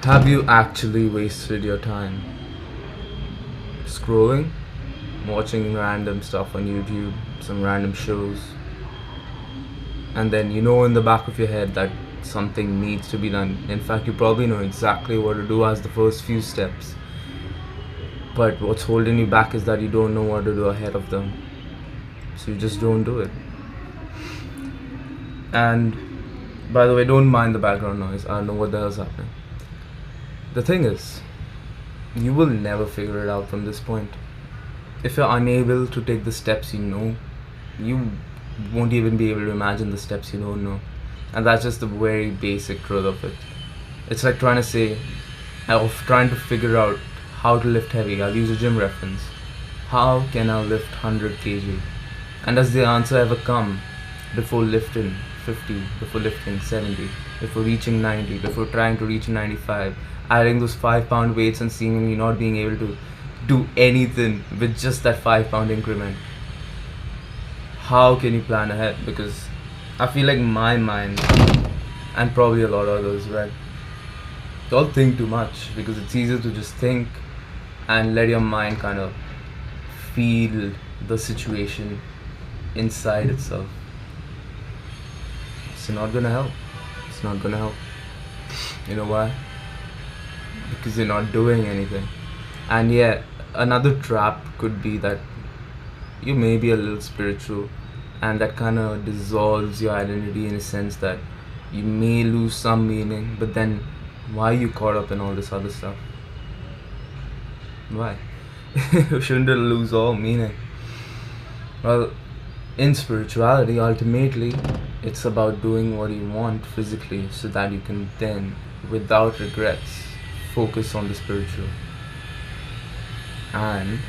Have you actually wasted your time scrolling, watching random stuff on YouTube, some random shows, and then you know in the back of your head that something needs to be done? In fact, you probably know exactly what to do as the first few steps, but what's holding you back is that you don't know what to do ahead of them, so you just don't do it. And by the way, don't mind the background noise. I don't know what the hell's happening. The thing is, you will never figure it out from this point. If you're unable to take the steps you know, you won't even be able to imagine the steps you don't know. And that's just the very basic truth of it. It's like trying to figure out how to lift heavy. I'll use a gym reference. How can I lift 100 kg? And does the answer ever come before lifting 50, before lifting 70, before reaching 90, before trying to reach 95, adding those 5 pound weights and seemingly not being able to do anything with just that 5 pound increment? How can you plan ahead? Because I feel like my mind, and probably a lot of others, right, don't think too much because it's easier to just think and let your mind kind of feel the situation inside itself. It's not gonna help. It's not gonna help. You know why? Because you're not doing anything. And yet, another trap could be that you may be a little spiritual, and that kind of dissolves your identity in a sense that you may lose some meaning, but then why are you caught up in all this other stuff? Why? Shouldn't it lose all meaning? Well, in spirituality, ultimately, it's about doing what you want physically so that you can then, without regrets, focus on the spiritual. And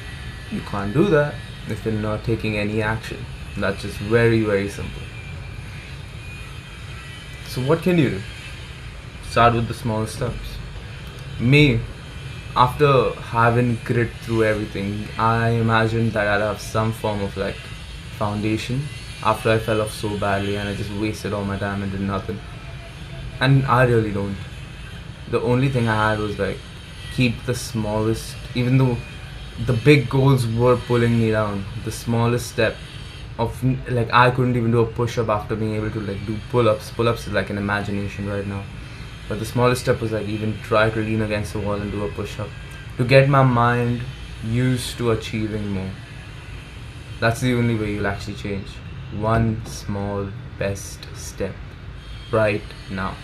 you can't do that if you're not taking any action. That's just very, very simple. So what can you do? Start with the small steps. Me, after having grit through everything, I imagined that I'd have some form of like foundation after I fell off so badly and I just wasted all my time and did nothing. And I really don't. The only thing I had was like keep the smallest, even though the big goals were pulling me down, the smallest step of like I couldn't even do a push-up after being able to like do pull-ups. Pull-ups is like an imagination right now. But the smallest step was like even try to lean against the wall and do a push-up to get my mind used to achieving more. That's the only way you'll actually change. One small best step right now.